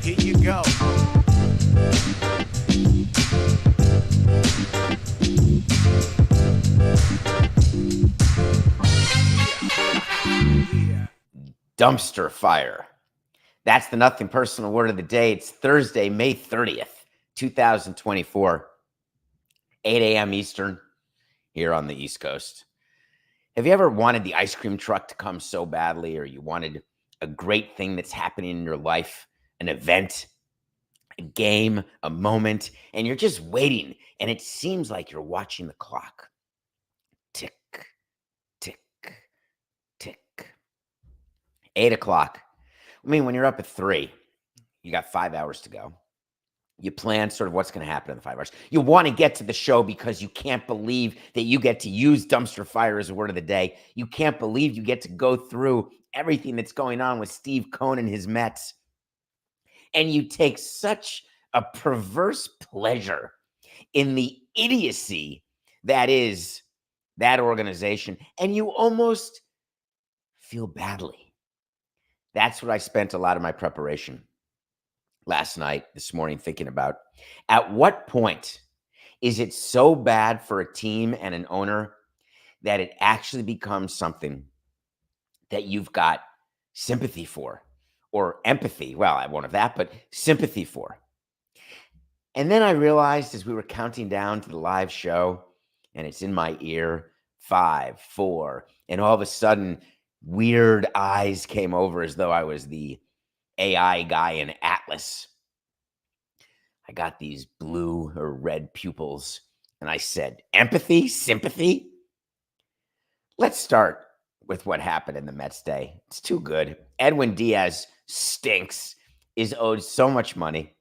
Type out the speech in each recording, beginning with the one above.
Here you go. Dumpster fire. That's the Nothing Personal word of the day. It's Thursday, May 30th, 2024, 8 a.m. Eastern here on the East Coast. Have you ever wanted the ice cream truck to come so badly, or you wanted a great thing that's happening in your life, an event, a game, a moment, and you're just waiting, and it seems like you're watching the clock? Tick, tick, tick. 8 o'clock. I mean, when you're up at 3, you got 5 hours to go. You plan sort of what's going to happen in the 5 hours. You want to get to the show because you can't believe that you get to use dumpster fire as a word of the day. You can't believe you get to go through everything that's going on with Steve Cohen and his Mets. And you take such a perverse pleasure in the idiocy that is that organization, and you almost feel badly. That's what I spent a lot of my preparation last night, this morning, thinking about. At what point is it so bad for a team and an owner that it actually becomes something that you've got sympathy for, or empathy? Well, I won't have that, but sympathy for. And then I realized as we were counting down to the live show, and it's in my ear, 5, 4, and all of a sudden, weird eyes came over as though I was the AI guy in Atlas. I got these blue or red pupils, and I said, empathy, sympathy? Let's start with what happened in the Mets day. It's too good. Edwin Diaz stinks, is owed so much money,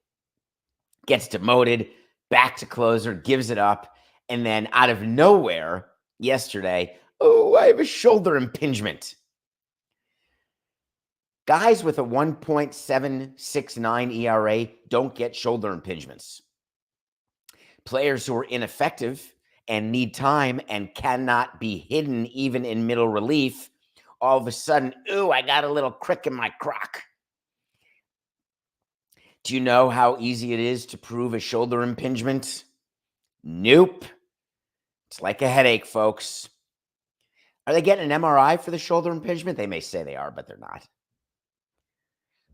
gets demoted, back to closer, gives it up, and then out of nowhere yesterday, oh, I have a shoulder impingement. Guys with a 1.769 ERA don't get shoulder impingements. Players who are ineffective and need time and cannot be hidden even in middle relief, all of a sudden, ooh, I got a little crick in my crock. Do you know how easy it is to prove a shoulder impingement? Nope. It's like a headache, folks. Are they getting an MRI for the shoulder impingement? They may say they are, but they're not.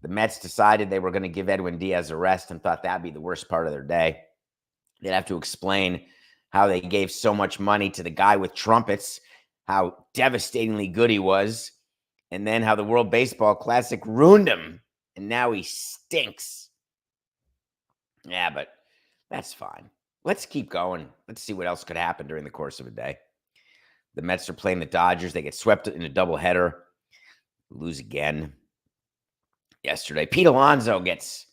The Mets decided they were going to give Edwin Diaz a rest and thought that'd be the worst part of their day. They'd have to explain how they gave so much money to the guy with trumpets, how devastatingly good he was, and then how the World Baseball Classic ruined him, and now he stinks. Yeah, but that's fine. Let's keep going. Let's see what else could happen during the course of a day. The Mets are playing the Dodgers. They get swept in a doubleheader, lose again. Yesterday, Pete Alonso gets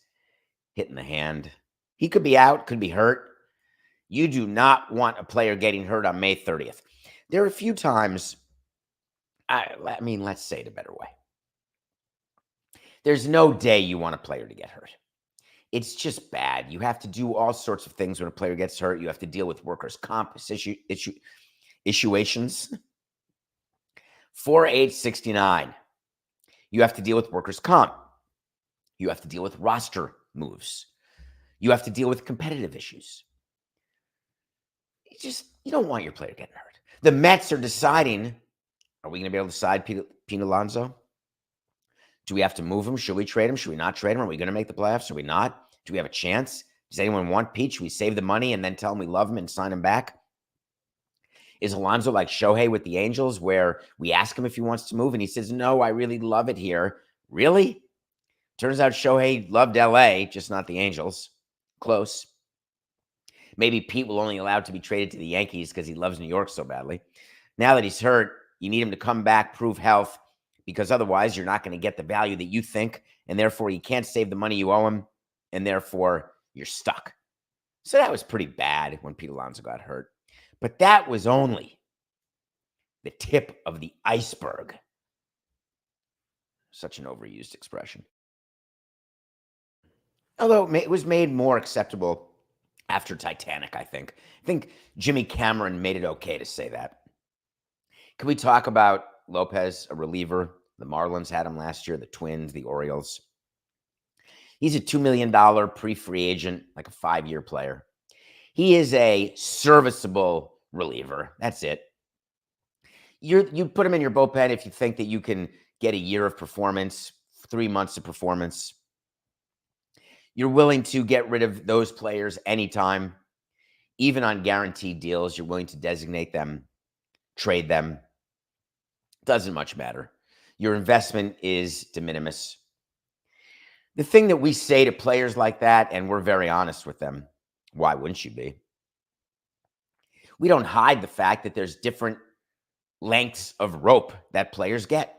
hit in the hand. He could be out, could be hurt. You do not want a player getting hurt on May 30th. There are a few times, let's say it a better way. There's no day you want a player to get hurt. It's just bad. You have to do all sorts of things when a player gets hurt. You have to deal with workers' comp issuations. 4.869. You have to deal with workers' comp. You have to deal with roster moves. You have to deal with competitive issues. You don't want your player getting hurt. The Mets are deciding, are we going to be able to decide Pete Alonso? Do we have to move him? Should we trade him? Should we not trade him? Are we going to make the playoffs? Should we not? Do we have a chance? Does anyone want Pete? Should we save the money and then tell him we love him and sign him back? Is Alonso like Shohei with the Angels, where we ask him if he wants to move and he says, no, I really love it here? Really? Turns out Shohei loved LA, just not the Angels. Close. Maybe Pete will only allow to be traded to the Yankees because he loves New York so badly. Now that he's hurt, you need him to come back, prove health, because otherwise you're not going to get the value that you think, and therefore you can't save the money you owe him, and therefore you're stuck. So that was pretty bad when Pete Alonso got hurt. But that was only the tip of the iceberg. Such an overused expression. Although it was made more acceptable after Titanic, I think. I think Jimmy Cameron made it okay to say that. Can we talk about Lopez, a reliever? The Marlins had him last year, the Twins, the Orioles. He's a $2 million pre-free agent, like a 5-year player. He is a serviceable reliever. That's it. You put him in your bullpen if you think that you can get a year of performance, 3 months of performance. You're willing to get rid of those players anytime, even on guaranteed deals. You're willing to designate them, trade them. Doesn't much matter. Your investment is de minimis. The thing that we say to players like that, and we're very honest with them, why wouldn't you be? We don't hide the fact that there's different lengths of rope that players get.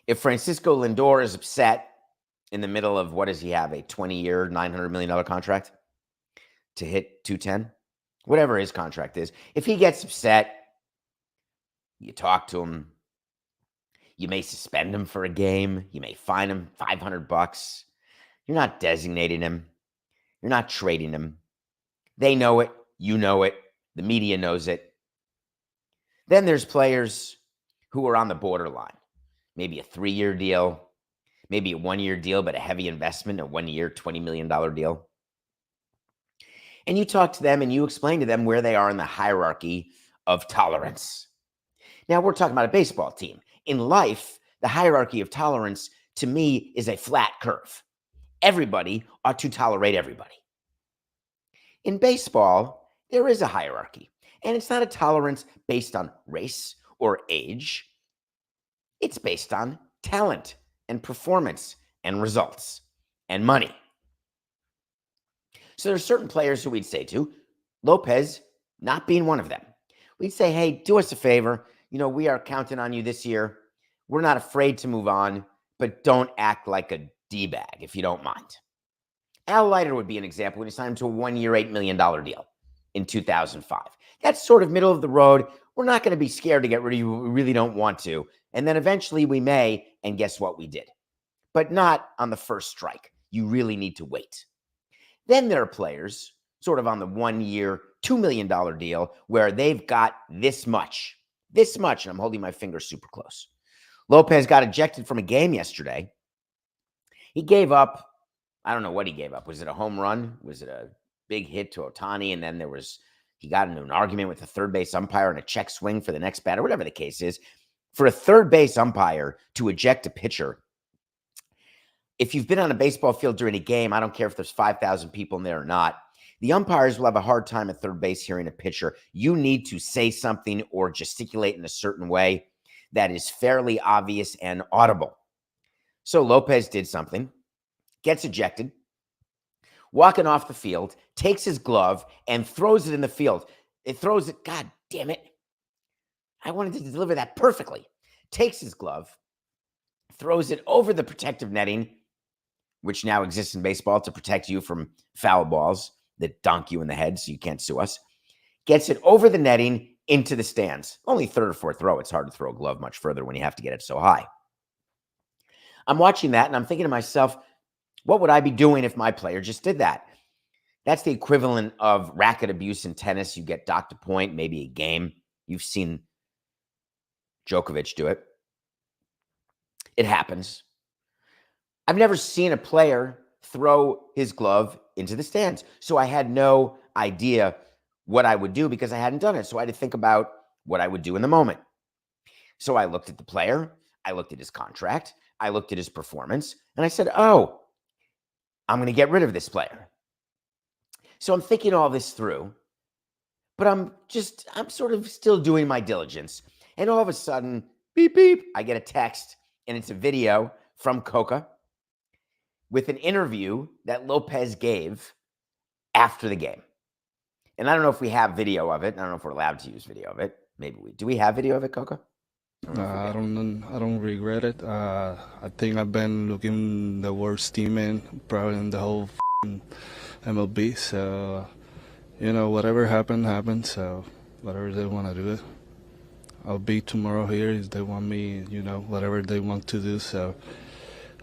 If Francisco Lindor is upset in the middle of, what does he have, a 20-year, $900 million contract to hit 210? Whatever his contract is. If he gets upset, you talk to him. You may suspend him for a game. You may fine him $500. You're not designating him. You're not trading him. They know it. You know it. The media knows it. Then there's players who are on the borderline. Maybe a 3-year deal, maybe a 1-year deal, but a heavy investment, a 1-year, $20 million deal. And you talk to them and you explain to them where they are in the hierarchy of tolerance. Now, we're talking about a baseball team. In life, the hierarchy of tolerance, to me, is a flat curve. Everybody ought to tolerate everybody. In baseball, there is a hierarchy, and it's not a tolerance based on race or age. It's based on talent and performance and results and money. So there's certain players who we'd say to, Lopez not being one of them. We'd say, hey, do us a favor. We are counting on you this year. We're not afraid to move on, but don't act like a D-bag if you don't mind. Al Leiter would be an example when he signed him to a 1-year, $8 million deal in 2005. That's sort of middle of the road. We're not going to be scared to get rid of you. We really don't want to. And then eventually we may, and guess what we did? But not on the first strike. You really need to wait. Then there are players sort of on the 1-year, $2 million deal where they've got this much, and I'm holding my finger super close. Lopez got ejected from a game yesterday. He gave up, I don't know what he gave up. Was it a home run? Was it a big hit to Ohtani? And then he got into an argument with the third base umpire and a check swing for the next batter, whatever the case is. For a third base umpire to eject a pitcher, if you've been on a baseball field during a game, I don't care if there's 5,000 people in there or not, the umpires will have a hard time at third base hearing a pitcher. You need to say something or gesticulate in a certain way that is fairly obvious and audible. So Lopez did something, gets ejected, walking off the field, takes his glove and throws it in the field. God damn it. I wanted to deliver that perfectly. Takes his glove, throws it over the protective netting, which now exists in baseball to protect you from foul balls that donk you in the head so you can't sue us. Gets it over the netting into the stands. Only third or fourth row. It's hard to throw a glove much further when you have to get it so high. I'm watching that and I'm thinking to myself, what would I be doing if my player just did that? That's the equivalent of racket abuse in tennis. You get docked a point, maybe a game. You've seen Djokovic do it. It happens. I've never seen a player throw his glove into the stands. So I had no idea what I would do because I hadn't done it. So I had to think about what I would do in the moment. So I looked at the player. I looked at his contract. I looked at his performance. And I said, oh, I'm going to get rid of this player. So I'm thinking all this through. But I'm sort of still doing my diligence. And all of a sudden, beep, beep, I get a text. And it's a video from Coca with an interview that Lopez gave after the game. And I don't know if we have video of it. I don't know if we're allowed to use video of it. Maybe do we have video of it, Coca? I don't regret it. I think I've been looking the worst team probably in the whole MLB. So, whatever happened. So, whatever they want to do it. I'll be tomorrow here if they want me, whatever they want to do. So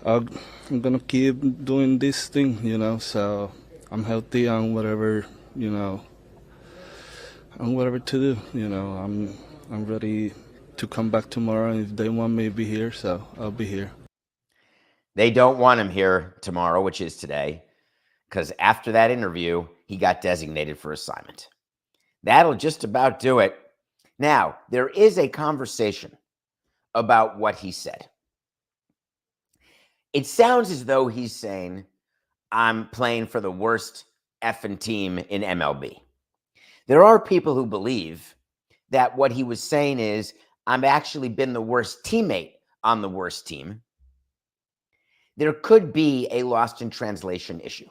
I'm going to keep doing this thing, so I'm healthy on whatever, on whatever to do. I'm ready to come back tomorrow. If they want me to be here, so I'll be here. They don't want him here tomorrow, which is today, because after that interview, he got designated for assignment. That'll just about do it. Now, there is a conversation about what he said. It sounds as though he's saying, I'm playing for the worst effing team in MLB. There are people who believe that what he was saying is, I've actually been the worst teammate on the worst team. There could be a lost in translation issue.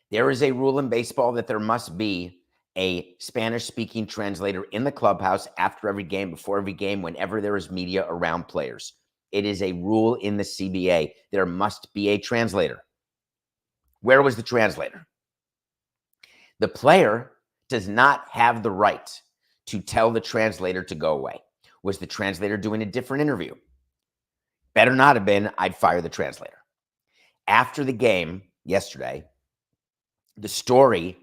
There is a rule in baseball that there must be a Spanish-speaking translator in the clubhouse after every game, before every game, whenever there is media around players. It is a rule in the CBA. There must be a translator. Where was the translator? The player does not have the right to tell the translator to go away. Was the translator doing a different interview? Better not have been. I'd fire the translator. After the game yesterday, the story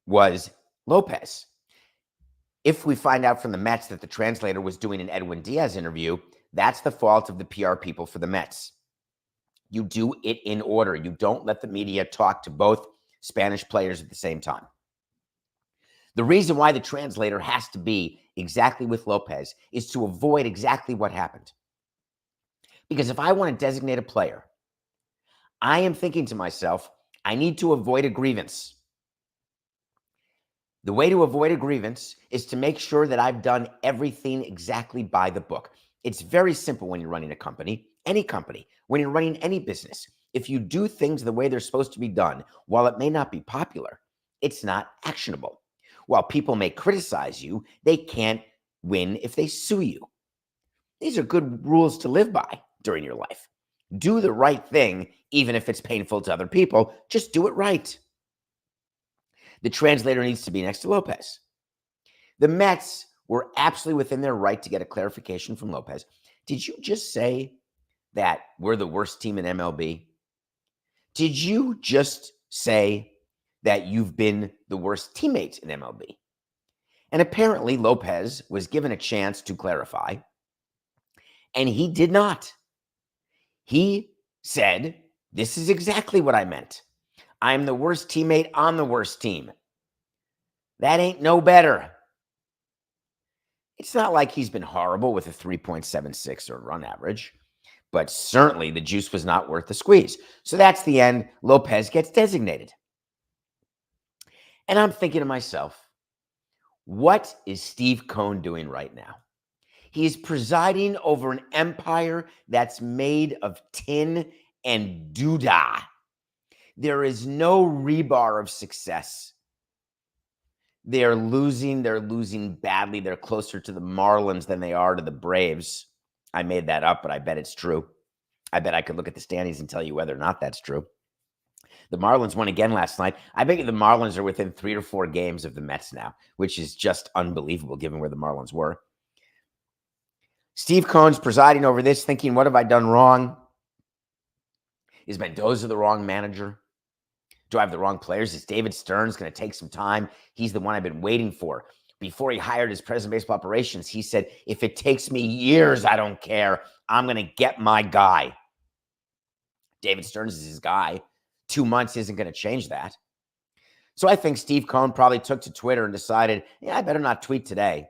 was Lopez. If we find out from the Mets that the translator was doing an Edwin Diaz interview, that's the fault of the PR people for the Mets. You do it in order. You don't let the media talk to both Spanish players at the same time. The reason why the translator has to be exactly with Lopez is to avoid exactly what happened. Because if I want to designate a player, I am thinking to myself, I need to avoid a grievance. The way to avoid a grievance is to make sure that I've done everything exactly by the book. It's very simple when you're running a company, any company, when you're running any business. If you do things the way they're supposed to be done, while it may not be popular, it's not actionable. While people may criticize you, they can't win if they sue you. These are good rules to live by during your life. Do the right thing, even if it's painful to other people. Just do it right. The translator needs to be next to Lopez. The Mets were absolutely within their right to get a clarification from Lopez. Did you just say that we're the worst team in MLB? Did you just say that you've been the worst teammate in MLB? And apparently Lopez was given a chance to clarify, and he did not. He said, this is exactly what I meant. I'm the worst teammate on the worst team. That ain't no better. It's not like he's been horrible with a 3.76 or run average, but certainly the juice was not worth the squeeze. So that's the end. Lopez gets designated. And I'm thinking to myself, what is Steve Cohen doing right now? He's presiding over an empire that's made of tin and doodah. There is no rebar of success. They're losing badly. They're closer to the Marlins than they are to the Braves. I made that up, but I bet it's true. I bet I could look at the standings and tell you whether or not that's true. The Marlins won again last night. I bet you the Marlins are within 3 or 4 games of the Mets now, which is just unbelievable given where the Marlins were. Steve Cohen's presiding over this, thinking, what have I done wrong? Is Mendoza the wrong manager? Do I have the wrong players? Is David Stearns going to take some time? He's the one I've been waiting for. Before he hired his president of baseball operations, he said, if it takes me years, I don't care. I'm going to get my guy. David Stearns is his guy. 2 months isn't going to change that. So I think Steve Cohen probably took to Twitter and decided, yeah, I better not tweet today.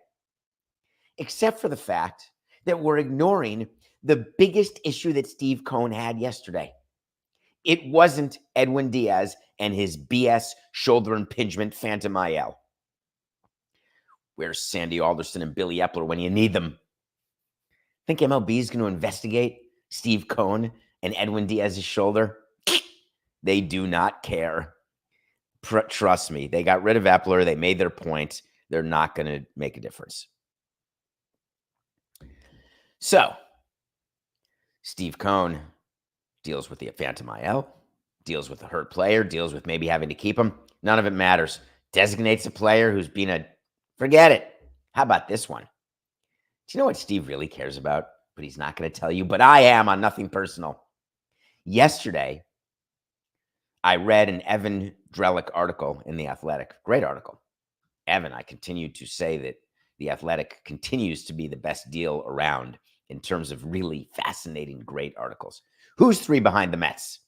Except for the fact that we're ignoring the biggest issue that Steve Cohen had yesterday. It wasn't Edwin Diaz and his BS shoulder impingement phantom IL. Where's Sandy Alderson and Billy Epler when you need them? Think MLB is going to investigate Steve Cohen and Edwin Diaz's shoulder? They do not care. Trust me. They got rid of Epler. They made their point. They're not going to make a difference. So, Steve Cohen deals with the phantom IL, deals with the hurt player, deals with maybe having to keep him. None of it matters. Designates a player who's been forget it. How about this one? Do you know what Steve really cares about? But he's not going to tell you, but I am on Nothing Personal. Yesterday, I read an Evan Drellick article in The Athletic. Great article. Evan, I continue to say that The Athletic continues to be the best deal around in terms of really fascinating, great articles. Who's 3 behind the Mets?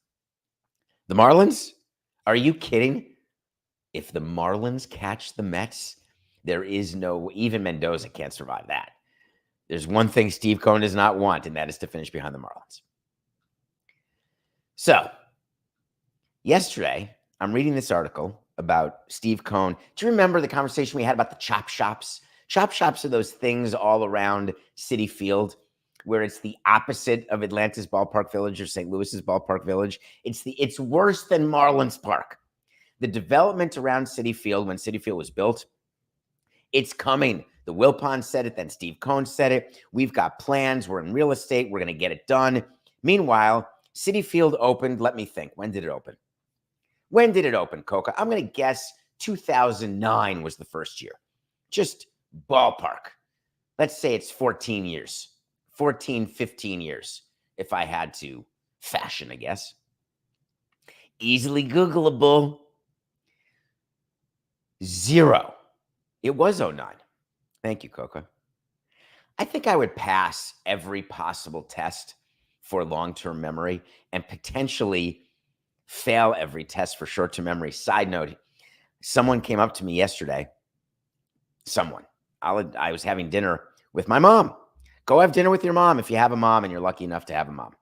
The Marlins? Are you kidding? If the Marlins catch the Mets, there is no, even Mendoza can't survive that. There's one thing Steve Cohen does not want, and that is to finish behind the Marlins. So, yesterday, I'm reading this article about Steve Cohen. Do you remember the conversation we had about the chop shops? Chop shops are those things all around Citi Field where it's the opposite of Atlanta's Ballpark Village or St. Louis's Ballpark Village. It's worse than Marlins Park. The development around Citi Field, when Citi Field was built, it's coming. The Wilpon said it, then Steve Cohen said it. We've got plans. We're in real estate. We're going to get it done. Meanwhile, Citi Field opened. Let me think. When did it open? When did it open, Coca? I'm going to guess 2009 was the first year. Just ballpark. Let's say it's 14 years. 14, 15 years, if I had to fashion a guess. Easily Googleable. 0. It was 09. Thank you, Coca. I think I would pass every possible test for long-term memory and potentially fail every test for short-term memory. Side note, someone came up to me yesterday. I was having dinner with my mom. Go have dinner with your mom if you have a mom and you're lucky enough to have a mom.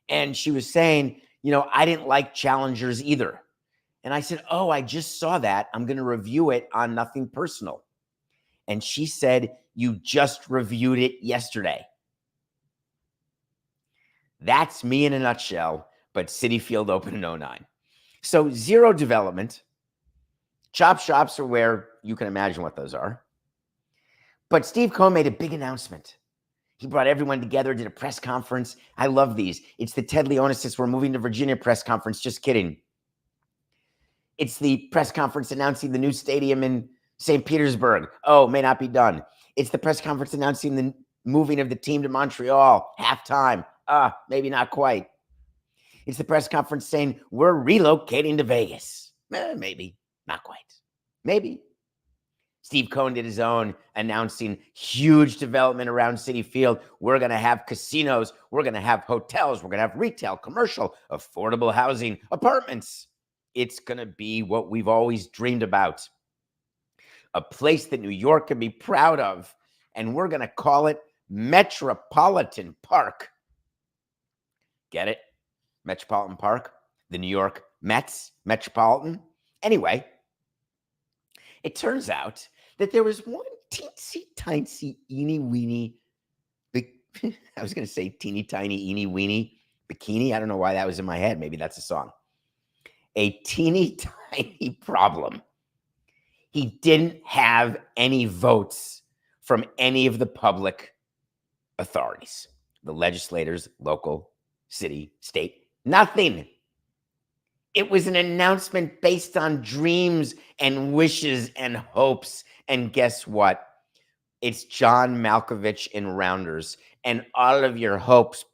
And she was saying, I didn't like Challengers either. And I said, oh, I just saw that. I'm going to review it on Nothing Personal. And she said, you just reviewed it yesterday. That's me in a nutshell, but Citi Field opened in 09. So 0 development. Chop shops are where you can imagine what those are. But Steve Cohen made a big announcement. He brought everyone together, did a press conference. I love these. It's the Ted Leonis's "We're moving to Virginia" press conference. Just kidding. It's the press conference announcing the new stadium in St. Petersburg. Oh, may not be done. It's the press conference announcing the moving of the team to Montreal, halftime. Maybe not quite. It's the press conference saying, we're relocating to Vegas. Maybe, not quite. Maybe. Steve Cohen did his own, announcing huge development around Citi Field. We're going to have casinos. We're going to have hotels. We're going to have retail, commercial, affordable housing, apartments. It's going to be what we've always dreamed about. A place that New York can be proud of. And we're going to call it Metropolitan Park. Get it? Metropolitan Park? The New York Mets? Metropolitan? Anyway, it turns out that there was one teensy-tiny, eeny-weeny, I was going to say teeny-tiny, eeny-weeny bikini. I don't know why that was in my head. Maybe that's a song. A teeny-tiny problem. He didn't have any votes from any of the public authorities, the legislators, local, city, state, nothing. It was an announcement based on dreams and wishes and hopes. And guess what? It's John Malkovich in Rounders. And all of your hopes,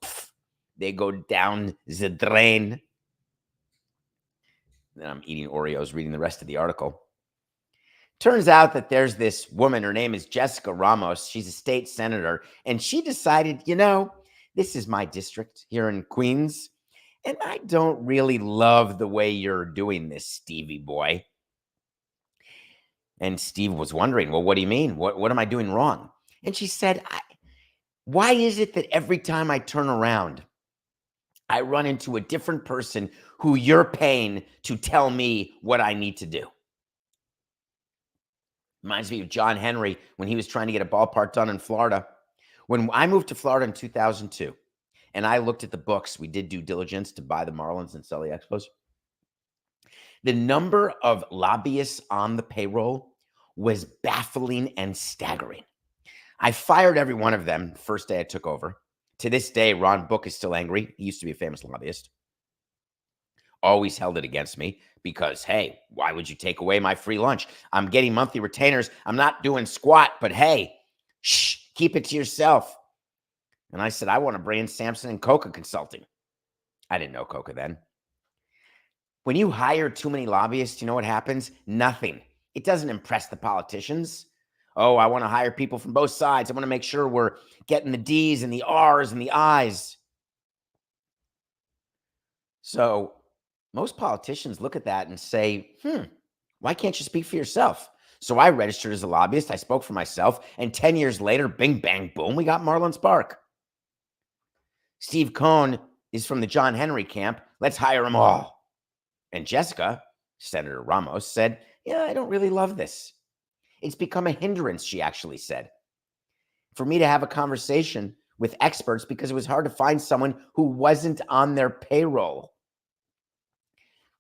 they go down the drain. Then I'm eating Oreos, reading the rest of the article. Turns out that there's this woman. Her name is Jessica Ramos. She's a state senator. And she decided, this is my district here in Queens. And I don't really love the way you're doing this, Stevie boy. And Steve was wondering, well, what do you mean? What am I doing wrong? And she said, why is it that every time I turn around, I run into a different person who you're paying to tell me what I need to do? Reminds me of John Henry when he was trying to get a ballpark done in Florida. When I moved to Florida in 2002, and I looked at the books, we did due diligence to buy the Marlins and sell the Expos. The number of lobbyists on the payroll was baffling and staggering. I fired every one of them the first day I took over. To this day, Ron Book is still angry. He used to be a famous lobbyist. Always held it against me because, hey, why would you take away my free lunch? I'm getting monthly retainers. I'm not doing squat, but hey, shh, keep it to yourself. And I said, I want to bring in Sampson and Coca Consulting. I didn't know Coca then. When you hire too many lobbyists, you know what happens? Nothing. It doesn't impress the politicians. Oh, I want to hire people from both sides. I want to make sure we're getting the D's and the R's and the I's. So most politicians look at that and say, why can't you speak for yourself? So I registered as a lobbyist. I spoke for myself. And 10 years later, bing, bang, boom, we got Marlon Spark. Steve Cohen is from the John Henry camp. Let's hire them all. And Jessica, Senator Ramos, said, yeah, I don't really love this. It's become a hindrance, she actually said, for me to have a conversation with experts because it was hard to find someone who wasn't on their payroll.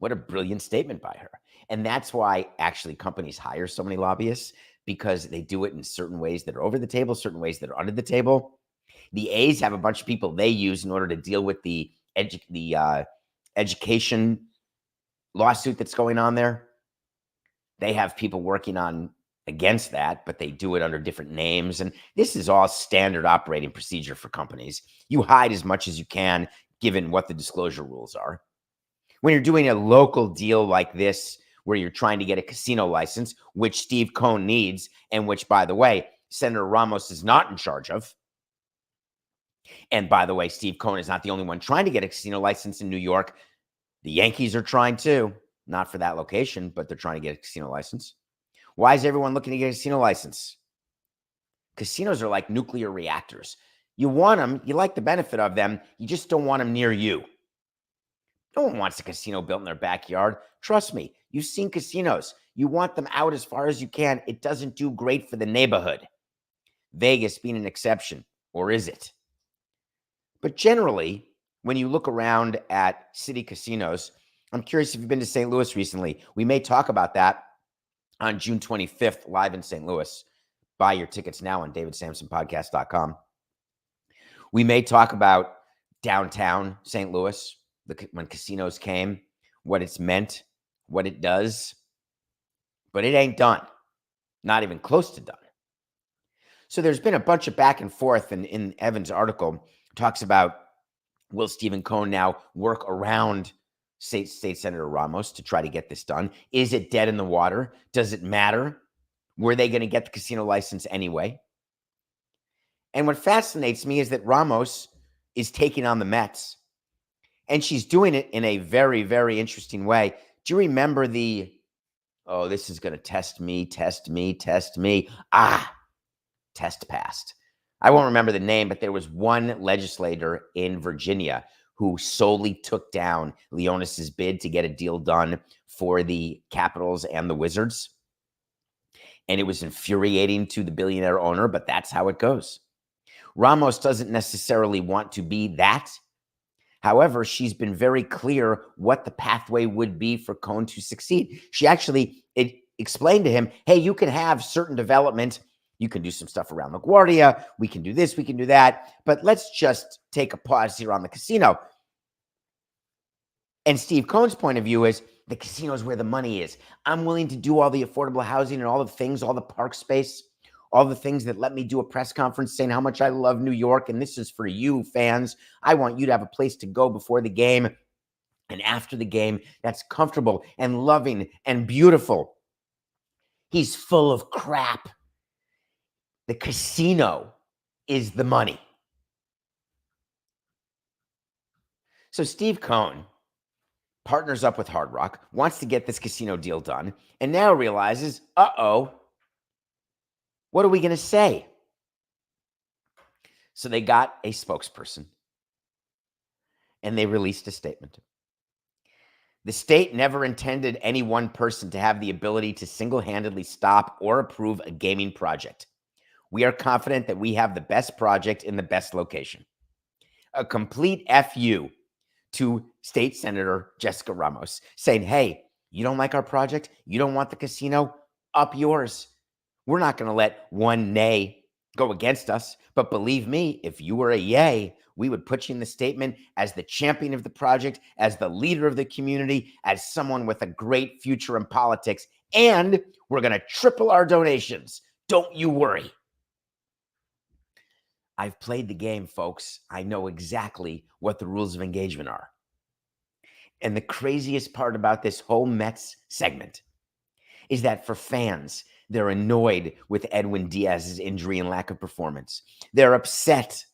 What a brilliant statement by her. And that's why actually companies hire so many lobbyists, because they do it in certain ways that are over the table, certain ways that are under the table. The A's have a bunch of people they use in order to deal with the education lawsuit that's going on there. They have people working on against that, but they do it under different names. And this is all standard operating procedure for companies. You hide as much as you can, given what the disclosure rules are. When you're doing a local deal like this, where you're trying to get a casino license, which Steve Cohen needs, and which, by the way, Senator Ramos is not in charge of. And by the way, Steve Cohen is not the only one trying to get a casino license in New York. The Yankees are trying too, not for that location, but they're trying to get a casino license. Why is everyone looking to get a casino license? Casinos are like nuclear reactors. You want them, you like the benefit of them, you just don't want them near you. No one wants a casino built in their backyard. Trust me, you've seen casinos. You want them out as far as you can. It doesn't do great for the neighborhood. Vegas being an exception, or is it? But generally, when you look around at city casinos, I'm curious if you've been to St. Louis recently. We may talk about that on June 25th, live in St. Louis. Buy your tickets now on davidsamsonpodcast.com. We may talk about downtown St. Louis, when casinos came, what it's meant, what it does. But it ain't done. Not even close to done. So there's been a bunch of back and forth, and in Evan's article talks about, will Stephen Cohen now work around State Senator Ramos to try to get this done? Is it dead in the water? Does it matter? Were they going to get the casino license anyway? And what fascinates me is that Ramos is taking on the Mets, and she's doing it in a very, very interesting way. Do you remember oh, this is going to test me. Test passed. I won't remember the name, but there was one legislator in Virginia who solely took down Leonis's bid to get a deal done for the Capitals and the Wizards. And it was infuriating to the billionaire owner, but that's how it goes. Ramos doesn't necessarily want to be that. However, she's been very clear what the pathway would be for Cohen to succeed. She actually explained to him, hey, you can have certain development. You can do some stuff around LaGuardia. We can do this. We can do that. But let's just take a pause here on the casino. And Steve Cohen's point of view is the casino is where the money is. I'm willing to do all the affordable housing and all the things, all the park space, all the things that let me do a press conference saying how much I love New York. And this is for you fans. I want you to have a place to go before the game and after the game that's comfortable and loving and beautiful. He's full of crap. The casino is the money. So Steve Cohen partners up with Hard Rock, wants to get this casino deal done, and now realizes, uh-oh, what are we going to say? So they got a spokesperson, and they released a statement. The state never intended any one person to have the ability to single-handedly stop or approve a gaming project. We are confident that we have the best project in the best location. A complete FU to State Senator Jessica Ramos, saying, hey, you don't like our project? You don't want the casino? Up yours. We're not going to let one nay go against us. But believe me, if you were a yay, we would put you in the statement as the champion of the project, as the leader of the community, as someone with a great future in politics. And we're going to triple our donations. Don't you worry. I've played the game, folks. I know exactly what the rules of engagement are. And the craziest part about this whole Mets segment is that for fans, They're annoyed with Edwin Diaz's injury and lack of performance. They're upset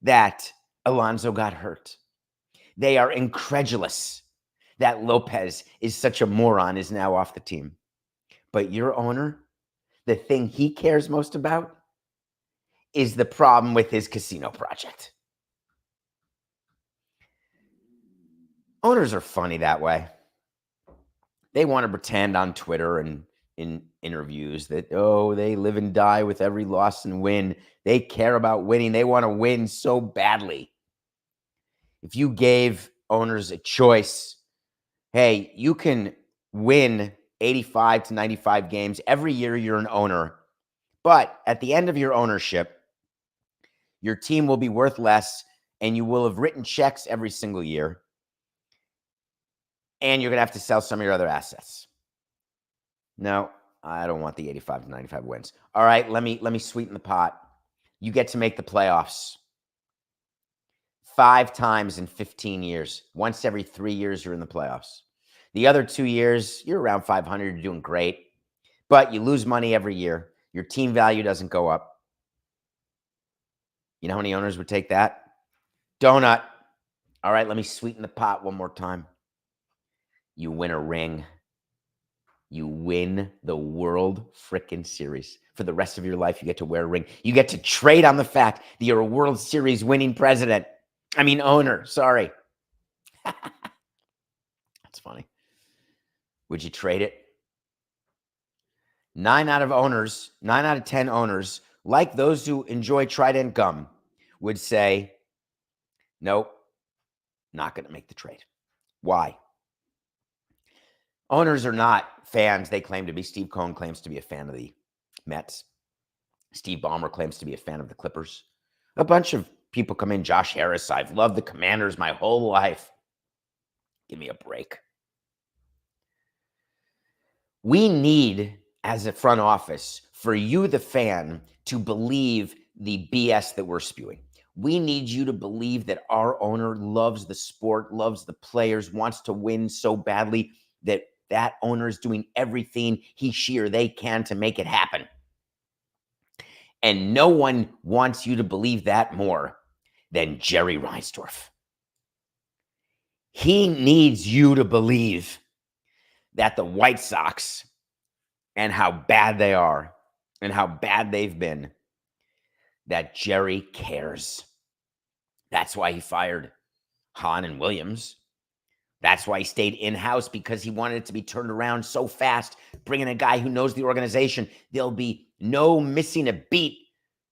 that Alonso got hurt. They are incredulous that Lopez is such a moron, is now off the team. But your owner, the thing he cares most about is the problem with his casino project. Owners are funny that way. They want to pretend on Twitter and in interviews that, oh, they live and die with every loss and win. They care about winning. They want to win so badly. If you gave owners a choice, hey, you can win 85 to 95 games every year you're an owner, but at the end of your ownership, your team will be worth less and you will have written checks every single year, and you're going to have to sell some of your other assets. No, I don't want the 85 to 95 wins. All right, let me sweeten the pot. You get to make the playoffs 5 times in 15 years. Once every 3 years, you're in the playoffs. The other 2 years, you're around 500. You're doing great. But you lose money every year. Your team value doesn't go up. You know how many owners would take that? Donut. All right, let me sweeten the pot one more time. You win a ring. You win the World Frickin' Series. For the rest of your life, you get to wear a ring. You get to trade on the fact that you're a World Series winning owner. Sorry. That's funny. Would you trade it? 9 out of 10 owners, like those who enjoy Trident gum, would say, nope, not going to make the trade. Why? Owners are not fans. They claim to be. Steve Cohen claims to be a fan of the Mets. Steve Ballmer claims to be a fan of the Clippers. A bunch of people come in. Josh Harris, I've loved the Commanders my whole life. Give me a break. We need, as a front office, for you, the fan, to believe the BS that we're spewing. We need you to believe that our owner loves the sport, loves the players, wants to win so badly that owner is doing everything he, she, or they can to make it happen. And no one wants you to believe that more than Jerry Reinsdorf. He needs you to believe that the White Sox and how bad they are and how bad they've been, that Jerry cares. That's why he fired Hahn and Williams. That's why he stayed in-house, because he wanted it to be turned around so fast, bringing a guy who knows the organization. There'll be no missing a beat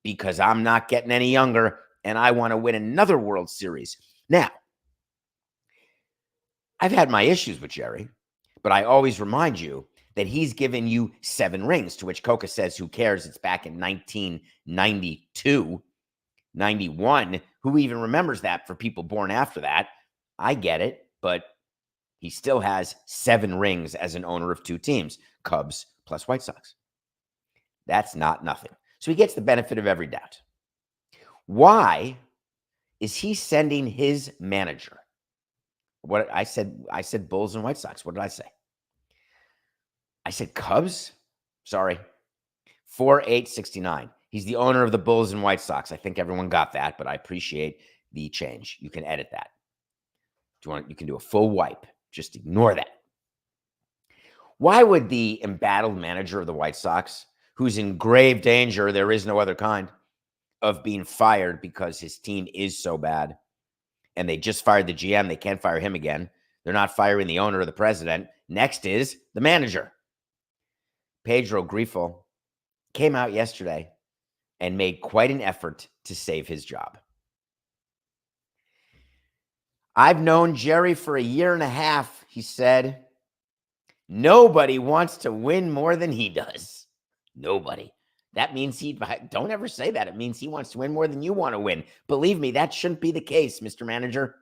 because I'm not getting any younger and I want to win another World Series. Now, I've had my issues with Jerry, but I always remind you that he's given you 7 rings, to which Coca says, who cares? It's back in 1992, 91. Who even remembers that for people born after that? I get it, but he still has 7 rings as an owner of 2 teams, Cubs plus White Sox. That's not nothing. So he gets the benefit of every doubt. Why is he sending his manager? What I said Bulls and White Sox. What did I say? I said Cubs? Sorry. 4869. He's the owner of the Bulls and White Sox. I think everyone got that, but I appreciate the change. You can edit that. You can do a full wipe. Just ignore that. Why would the embattled manager of the White Sox, who's in grave danger, there is no other kind, of being fired because his team is so bad, and they just fired the GM, they can't fire him again. They're not firing the owner or the president. Next is the manager. Pedro Grifol came out yesterday and made quite an effort to save his job. I've known Jerry for a year and a half, he said. Nobody wants to win more than he does. Nobody. That means don't ever say that. It means he wants to win more than you want to win. Believe me, that shouldn't be the case, Mr. Manager.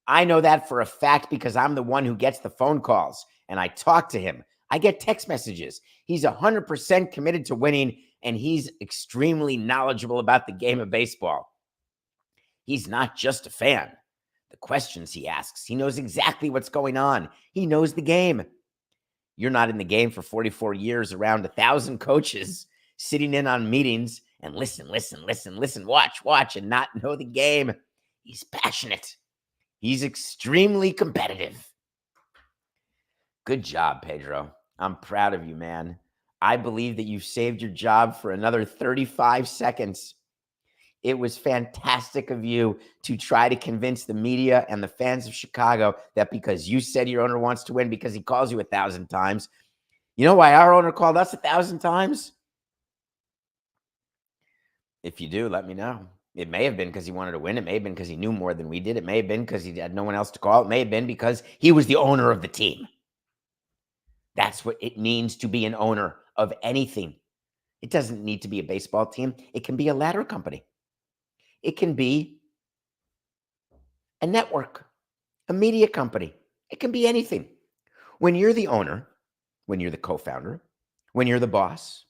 I know that for a fact because I'm the one who gets the phone calls and I talk to him. I get text messages. He's 100% committed to winning, and he's extremely knowledgeable about the game of baseball. He's not just a fan. The questions he asks, he knows exactly what's going on. He knows the game. You're not in the game for 44 years around 1,000 coaches sitting in on meetings and listen, watch, and not know the game. He's passionate. He's extremely competitive. Good job, Pedro. I'm proud of you, man. I believe that you saved your job for another 35 seconds. It was fantastic of you to try to convince the media and the fans of Chicago that because you said your owner wants to win because he calls you 1,000 times. You know why our owner called us 1,000 times? If you do, let me know. It may have been because he wanted to win. It may have been because he knew more than we did. It may have been because he had no one else to call. It may have been because he was the owner of the team. That's what it means to be an owner of anything. It doesn't need to be a baseball team. It can be a ladder company. It can be a network, a media company. It can be anything. When you're the owner, when you're the co-founder, when you're the boss,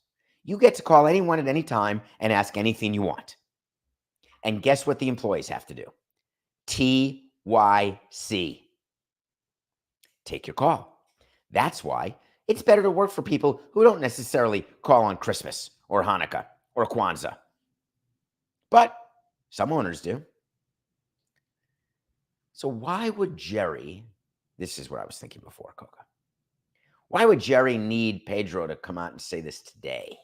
you get to call anyone at any time and ask anything you want. And guess what the employees have to do? TYC. Take your call. That's why it's better to work for people who don't necessarily call on Christmas or Hanukkah or Kwanzaa. But some owners do. So why would Jerry, this is what I was thinking before, Coca. Why would Jerry need Pedro to come out and say this today?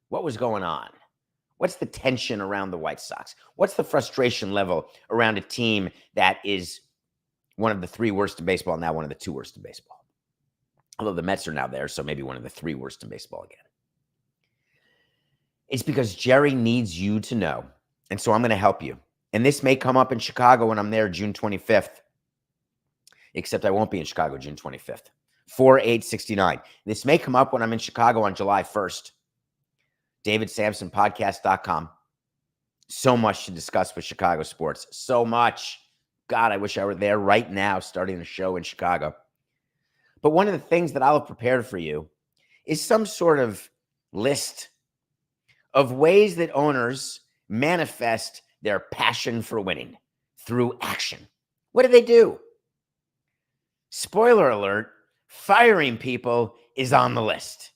What was going on? What's the tension around the White Sox? What's the frustration level around a team that is one of the 3 worst in baseball, now one of the 2 worst in baseball? Although the Mets are now there, so maybe one of the 3 worst in baseball again. It's because Jerry needs you to know. And so I'm going to help you. And this may come up in Chicago when I'm there June 25th. Except I won't be in Chicago June 25th. 4869. This may come up when I'm in Chicago on July 1st. DavidSampsonPodcast.com. So much to discuss with Chicago sports. So much. God, I wish I were there right now starting a show in Chicago. But one of the things that I'll have prepared for you is some sort of list of ways that owners manifest their passion for winning through action. What do? Spoiler alert, firing people is on the list.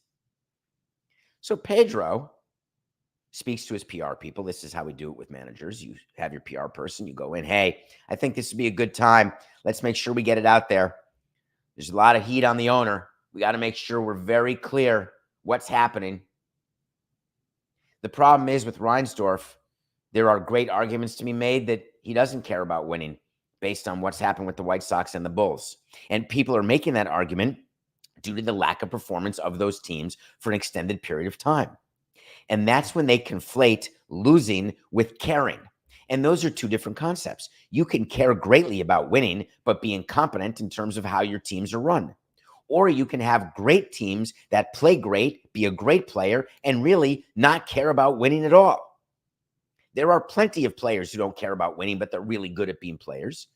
So Pedro speaks to his PR people. This is how we do it with managers. You have your PR person. You go in, hey, I think this would be a good time. Let's make sure we get it out there. There's a lot of heat on the owner. We got to make sure we're very clear what's happening. The problem is with Reinsdorf, there are great arguments to be made that he doesn't care about winning based on what's happened with the White Sox and the Bulls. And people are making that argument due to the lack of performance of those teams for an extended period of time. And that's when they conflate losing with caring. And those are 2 different concepts. You can care greatly about winning, but be incompetent in terms of how your teams are run. Or you can have great teams that play great, be a great player, and really not care about winning at all. There are plenty of players who don't care about winning, but they're really good at being players.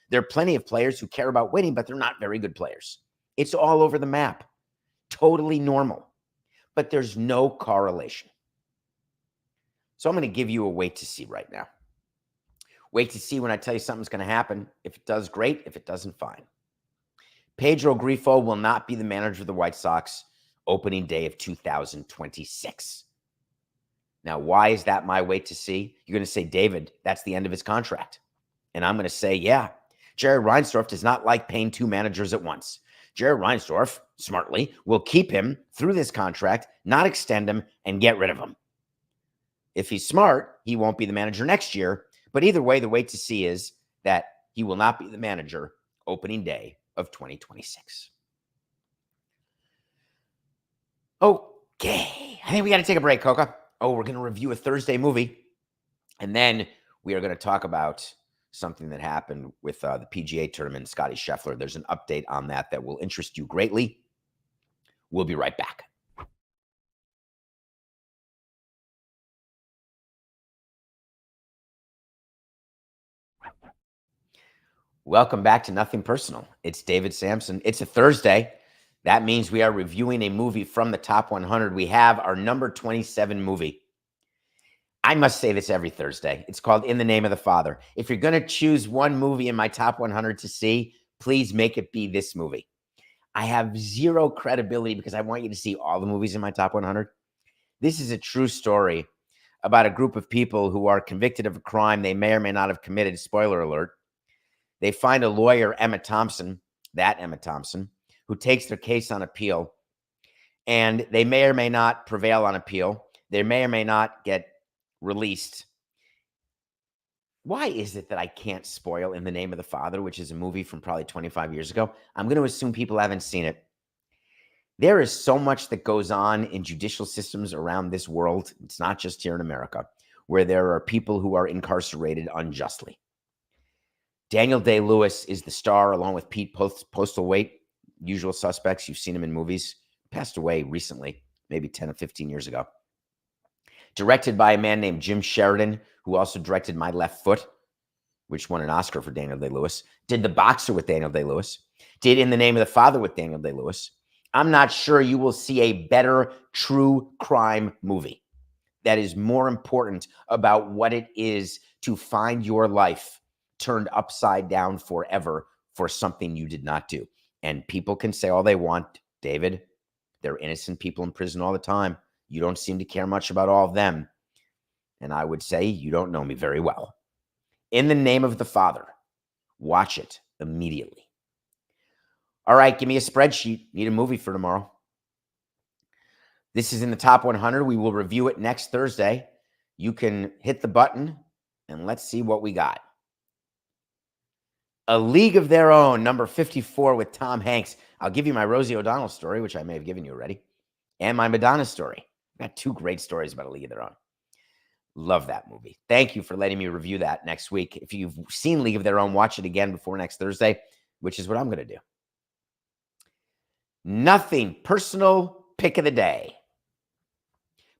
There are plenty of players who care about winning, but they're not very good players. It's all over the map. Totally normal. But there's no correlation. So I'm going to give you a wait to see right now. Wait to see when I tell you something's going to happen. If it does, great. If it doesn't, fine. Pedro Grifol will not be the manager of the White Sox opening day of 2026. Now, why is that my wait to see? You're going to say, David, that's the end of his contract. And I'm going to say, yeah, Jerry Reinsdorf does not like paying 2 managers at once. Jerry Reinsdorf, smartly, will keep him through this contract, not extend him, and get rid of him. If he's smart, he won't be the manager next year. But either way, the wait to see is that he will not be the manager opening day of 2026. Okay. I think we got to take a break, Coca. Oh, we're going to review a Thursday movie. And then we are going to talk about something that happened with the PGA tournament, Scottie Scheffler. There's an update on that will interest you greatly. We'll be right back. Welcome back to Nothing Personal. It's David Sampson. It's a Thursday. That means we are reviewing a movie from the top 100. We have our number 27 movie. I must say this every Thursday. It's called In the Name of the Father. If you're going to choose one movie in my top 100 to see, please make it be this movie. I have zero credibility because I want you to see all the movies in my top 100. This is a true story about a group of people who are convicted of a crime they may or may not have committed. Spoiler alert. They find a lawyer, Emma Thompson, who takes their case on appeal. And they may or may not prevail on appeal. They may or may not get released. Why is it that I can't spoil In the Name of the Father, which is a movie from probably 25 years ago? I'm going to assume people haven't seen it. There is so much that goes on in judicial systems around this world. It's not just here in America, where there are people who are incarcerated unjustly. Daniel Day-Lewis is the star, along with Pete Postlethwaite, Usual Suspects. You've seen him in movies. Passed away recently, maybe 10 or 15 years ago. Directed by a man named Jim Sheridan, who also directed My Left Foot, which won an Oscar for Daniel Day-Lewis. Did The Boxer with Daniel Day-Lewis. Did In the Name of the Father with Daniel Day-Lewis. I'm not sure you will see a better true crime movie that is more important about what it is to find your life turned upside down forever for something you did not do. And people can say all they want, David, there are innocent people in prison all the time. You don't seem to care much about all of them. And I would say you don't know me very well. In the Name of the Father, watch it immediately. All right, give me a spreadsheet. Need a movie for tomorrow. This is in the top 100. We will review it next Thursday. You can hit the button and let's see what we got. A League of Their Own, number 54 with Tom Hanks. I'll give you my Rosie O'Donnell story, which I may have given you already, and my Madonna story. I've got two great stories about A League of Their Own. Love that movie. Thank you for letting me review that next week. If you've seen League of Their Own, watch it again before next Thursday, which is what I'm going to do. Nothing Personal Pick of the Day.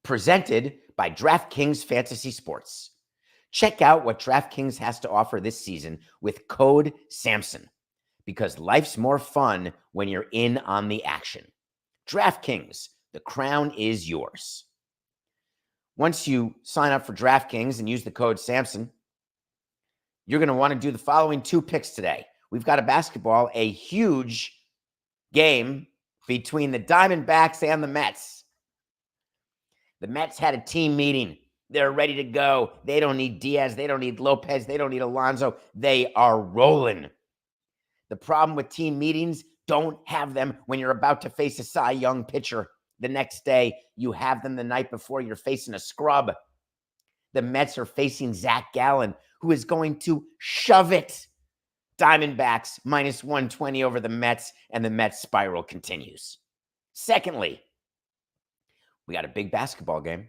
Presented by DraftKings Fantasy Sports. Check out what DraftKings has to offer this season with code SAMSON, because life's more fun when you're in on the action. DraftKings, the crown is yours. Once you sign up for DraftKings and use the code SAMSON, you're going to want to do the following two picks today. We've got a huge game between the Diamondbacks and the Mets. The Mets had a team meeting. They're ready to go. They don't need Diaz. They don't need Lopez. They don't need Alonso. They are rolling. The problem with team meetings, don't have them when you're about to face a Cy Young pitcher. The next day, you have them the night before you're facing a scrub. The Mets are facing Zach Gallen, who is going to shove it. Diamondbacks minus 120 over the Mets, and the Mets spiral continues. Secondly, we got a big basketball game.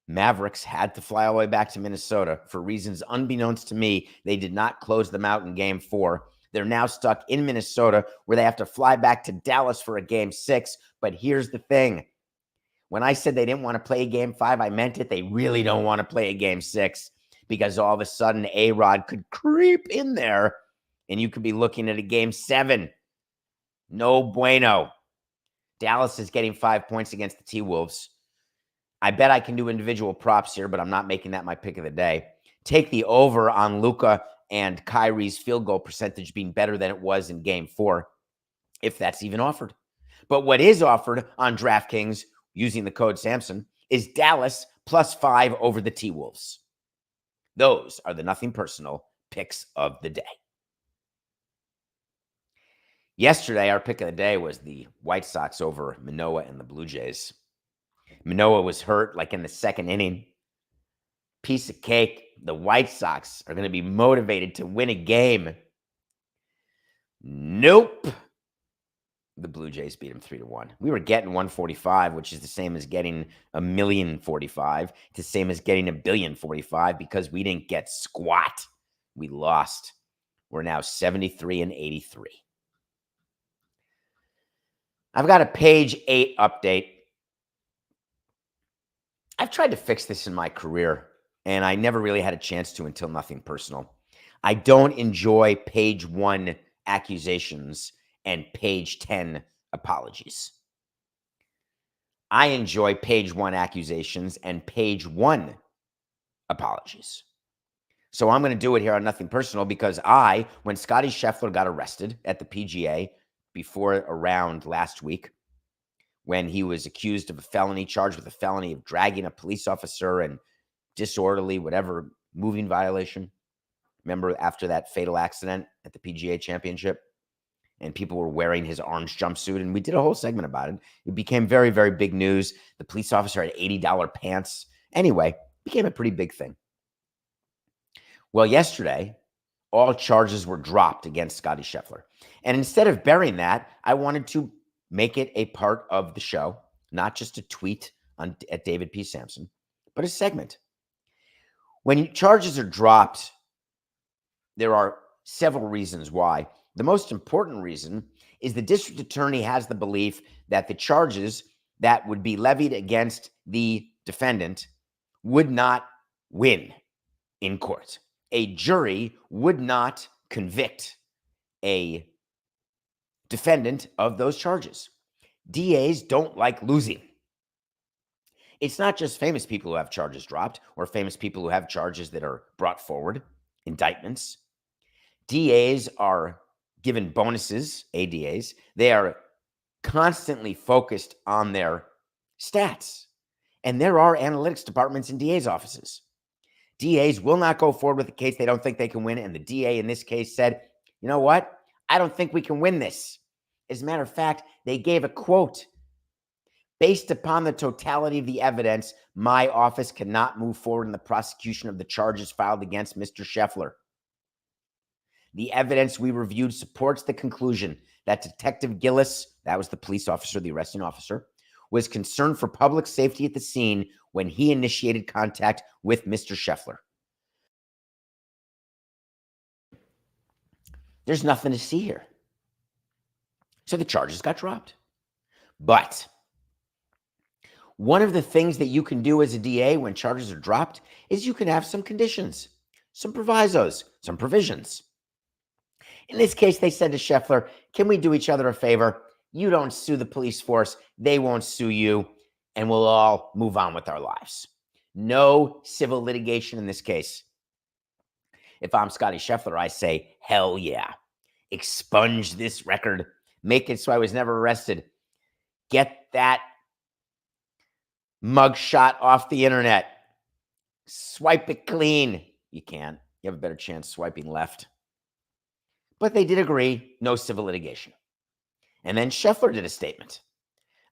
Mavericks had to fly all the way back to Minnesota for reasons unbeknownst to me. They did not close them out in Game 4. They're now stuck in Minnesota where they have to fly back to Dallas for a Game 6. But here's the thing. When I said they didn't want to play a Game 5, I meant it. They really don't want to play a Game 6 because all of a sudden A-Rod could creep in there and you could be looking at a Game 7. No bueno. Dallas is getting 5 points against the T-Wolves. I bet I can do individual props here, but I'm not making that my pick of the day. Take the over on Luka and Kyrie's field goal percentage being better than it was in Game 4, if that's even offered. But what is offered on DraftKings using the code SAMSON is Dallas +5 over the T-Wolves. Those are the Nothing Personal picks of the day. Yesterday, our pick of the day was the White Sox over Manoah and the Blue Jays. Manoah was hurt like in the second inning. Piece of cake. The White Sox are going to be motivated to win a game. Nope. The Blue Jays beat him 3-1. We were getting 145, which is the same as getting 1,000,045. It's the same as getting 1,000,000,045 because we didn't get squat. We lost. We're now 73-83. I've got a page 8 update. I've tried to fix this in my career, and I never really had a chance to until Nothing Personal. I don't enjoy page 1 accusations and page 10 apologies. I enjoy page 1 accusations and page 1 apologies. So I'm going to do it here on Nothing Personal because when Scottie Scheffler got arrested at the PGA before a round last week when he was accused of a felony, charged with a felony of dragging a police officer and disorderly, whatever, moving violation. Remember after that fatal accident at the PGA Championship? And people were wearing his orange jumpsuit. And we did a whole segment about it. It became very, very big news. The police officer had $80 pants. Anyway, it became a pretty big thing. Well, yesterday, all charges were dropped against Scottie Scheffler. And instead of burying that, I wanted to make it a part of the show, not just a tweet at David P. Sampson, but a segment. When charges are dropped, there are several reasons why. The most important reason is the district attorney has the belief that the charges that would be levied against the defendant would not win in court. A jury would not convict a defendant of those charges. DAs don't like losing. It's not just famous people who have charges dropped or famous people who have charges that are brought forward, indictments. DAs are given bonuses, ADAs. They are constantly focused on their stats. And there are analytics departments in DAs' offices. DAs will not go forward with a case they don't think they can win. And the DA in this case said, you know what? I don't think we can win this. As a matter of fact, they gave a quote. Based upon the totality of the evidence, my office cannot move forward in the prosecution of the charges filed against Mr. Scheffler. The evidence we reviewed supports the conclusion that Detective Gillis, that was the police officer, the arresting officer, was concerned for public safety at the scene when he initiated contact with Mr. Scheffler. There's nothing to see here. So the charges got dropped. But one of the things that you can do as a DA when charges are dropped is you can have some conditions, some provisos, some provisions. In this case, they said to Scheffler, can we do each other a favor? You don't sue the police force. They won't sue you. And we'll all move on with our lives. No civil litigation in this case. If I'm Scottie Scheffler, I say, hell yeah. Expunge this record. Make it so I was never arrested. Get that mugshot off the internet. Swipe it clean. You can't. You have a better chance swiping left. But they did agree, no civil litigation. And then Scheffler did a statement.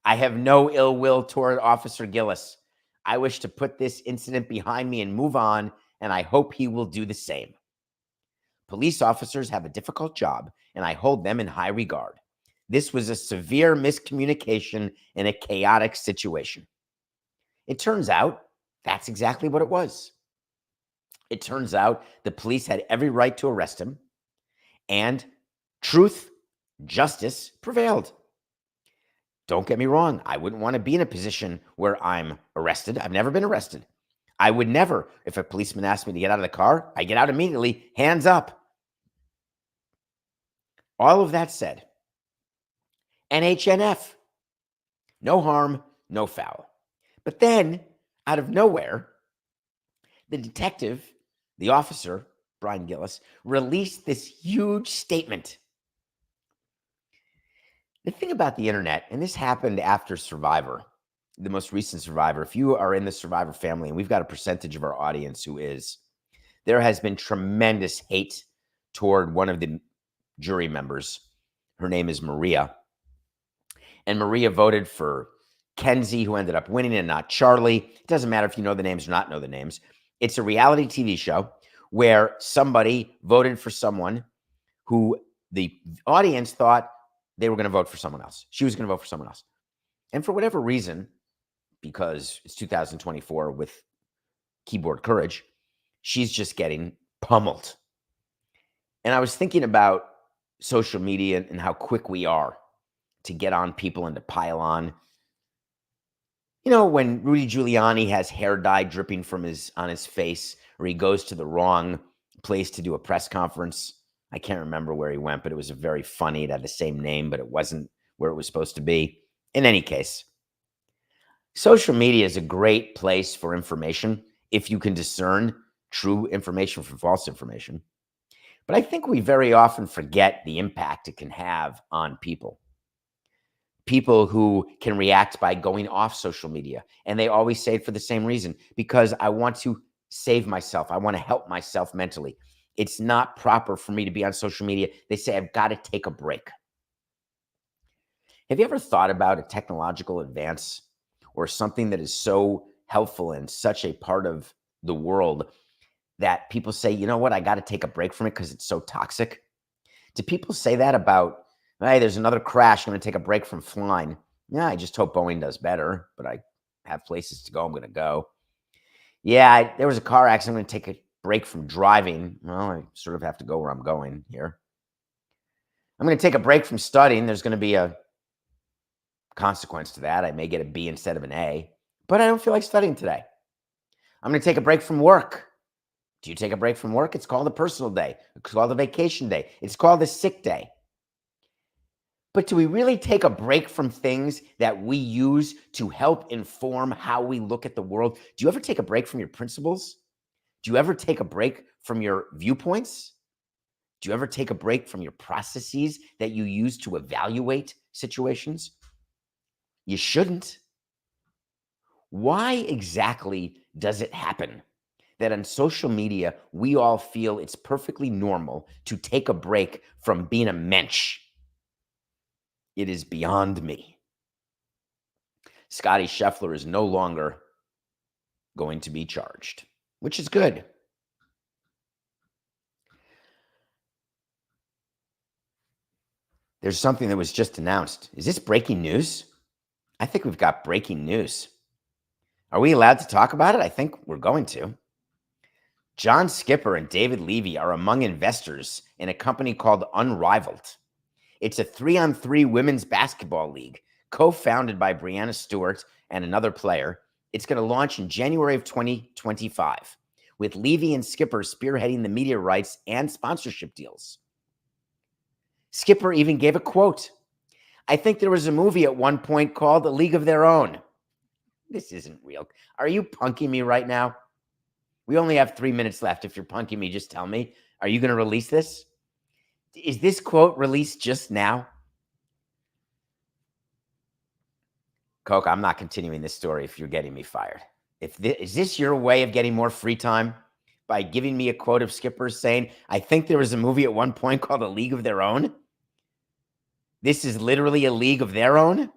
I have no ill will toward Officer Gillis. I wish to put this incident behind me and move on, and I hope he will do the same. Police officers have a difficult job, and I hold them in high regard. This was a severe miscommunication in a chaotic situation. It turns out that's exactly what it was. It turns out the police had every right to arrest him, and truth, justice prevailed. Don't get me wrong. I wouldn't want to be in a position where I'm arrested. I've never been arrested. I would never, if a policeman asked me to get out of the car, I get out immediately, hands up. All of that said, NHNF, no harm, no foul. But then, out of nowhere, the detective, the officer, Brian Gillis, released this huge statement. The thing about the internet, and this happened after Survivor, the most recent Survivor, if you are in the Survivor family, and we've got a percentage of our audience who is, there has been tremendous hate toward one of the jury members. Her name is Maria. And Maria voted for Kenzie, who ended up winning, and not Charlie. It doesn't matter if you know the names or not know the names. It's a reality TV show where somebody voted for someone who the audience thought they were going to vote for someone else. She was going to vote for someone else. And for whatever reason, because it's 2024 with keyboard courage, she's just getting pummeled. And I was thinking about social media and how quick we are to get on people and to pile on. You know, when Rudy Giuliani has hair dye dripping from on his face, or he goes to the wrong place to do a press conference. I can't remember where he went, but it was a very funny. It had the same name, but it wasn't where it was supposed to be. In any case, social media is a great place for information if you can discern true information from false information. But I think we very often forget the impact it can have on people. People who can react by going off social media. And they always say it for the same reason, because I want to save myself. I want to help myself mentally. It's not proper for me to be on social media. They say I've got to take a break. Have you ever thought about a technological advance or something that is so helpful and such a part of the world that people say, you know what, I got to take a break from it because it's so toxic? Do people say that about, hey, there's another crash, I'm going to take a break from flying? Yeah, I just hope Boeing does better, but I have places to go, I'm going to go. Yeah, there was a car accident, I'm going to take a break from driving. Well, I sort of have to go where I'm going here. I'm going to take a break from studying. There's going to be a consequence to that. I may get a B instead of an A, but I don't feel like studying today. I'm going to take a break from work. Do you take a break from work? It's called a personal day. It's called a vacation day. It's called a sick day. But do we really take a break from things that we use to help inform how we look at the world? Do you ever take a break from your principles? Do you ever take a break from your viewpoints? Do you ever take a break from your processes that you use to evaluate situations? You shouldn't. Why exactly does it happen that on social media, we all feel it's perfectly normal to take a break from being a mensch? It is beyond me. Scottie Scheffler is no longer going to be charged, which is good. There's something that was just announced. Is this breaking news? I think we've got breaking news. Are we allowed to talk about it? I think we're going to. John Skipper and David Levy are among investors in a company called Unrivaled. It's a 3-on-3 women's basketball league, co-founded by Breanna Stewart and another player. It's going to launch in January of 2025, with Levy and Skipper spearheading the media rights and sponsorship deals. Skipper even gave a quote. I think there was a movie at one point called A League of Their Own. This isn't real. Are you punking me right now? We only have 3 minutes left. If you're punking me, just tell me. Are you going to release this? Is this quote released just now? Coke, I'm not continuing this story if you're getting me fired. Is this your way of getting more free time? By giving me a quote of Skipper saying, I think there was a movie at one point called A League of Their Own? This is literally a league of their own?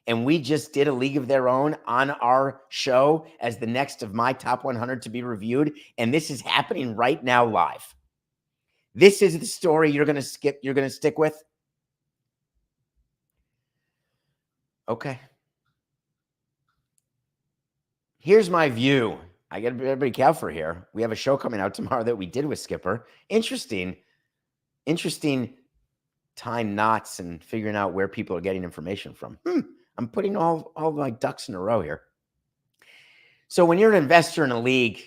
And we just did A League of Their Own on our show as the next of my top 100 to be reviewed. And this is happening right now live. This is the story you're going to stick with? Okay. Here's my view. I got to be careful here. We have a show coming out tomorrow that we did with Skipper. Interesting tying knots and figuring out where people are getting information from. I'm putting all my ducks in a row here. So when you're an investor in a league,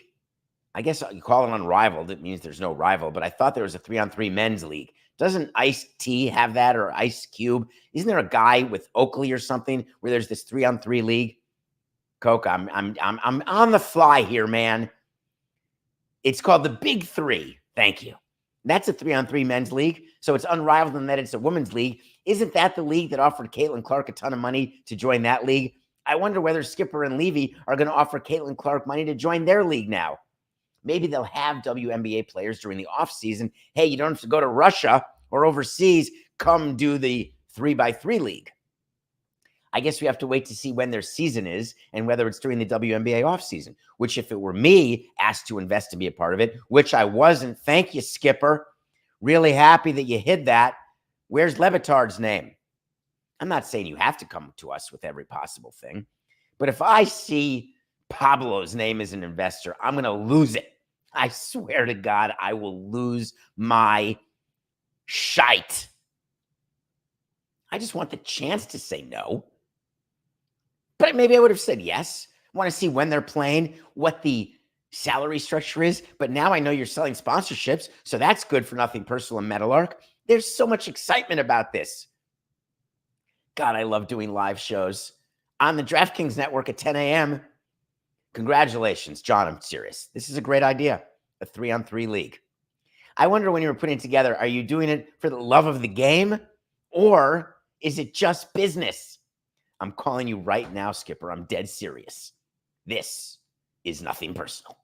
I guess you call it unrivaled. It means there's no rival, but I thought there was a 3-on-3 men's league. Doesn't Ice-T have that, or Ice Cube? Isn't there a guy with Oakley or something where there's this 3-on-3 league? Coke, I'm on the fly here, man. It's called the Big Three. Thank you. That's a 3-on-3 men's league. So it's unrivaled in that it's a women's league. Isn't that the league that offered Caitlin Clark a ton of money to join that league? I wonder whether Skipper and Levy are going to offer Caitlin Clark money to join their league now. Maybe they'll have WNBA players during the offseason. Hey, you don't have to go to Russia or overseas. Come do the 3x3 league. I guess we have to wait to see when their season is and whether it's during the WNBA offseason, which if it were me asked to invest and be a part of it, which I wasn't. Thank you, Skipper. Really happy that you hid that. Where's Levitard's name? I'm not saying you have to come to us with every possible thing, but if I see Pablo's name as an investor, I'm going to lose it. I swear to God, I will lose my shite. I just want the chance to say no. But maybe I would have said yes. I want to see when they're playing, what the salary structure is. But now I know you're selling sponsorships, so that's good for Nothing Personal and Metalark. There's so much excitement about this. God, I love doing live shows on the DraftKings Network at 10 a.m. Congratulations, John. I'm serious. This is a great idea, a 3-on-3 league. I wonder when you were putting it together, are you doing it for the love of the game or is it just business? I'm calling you right now, Skipper. I'm dead serious. This is nothing personal.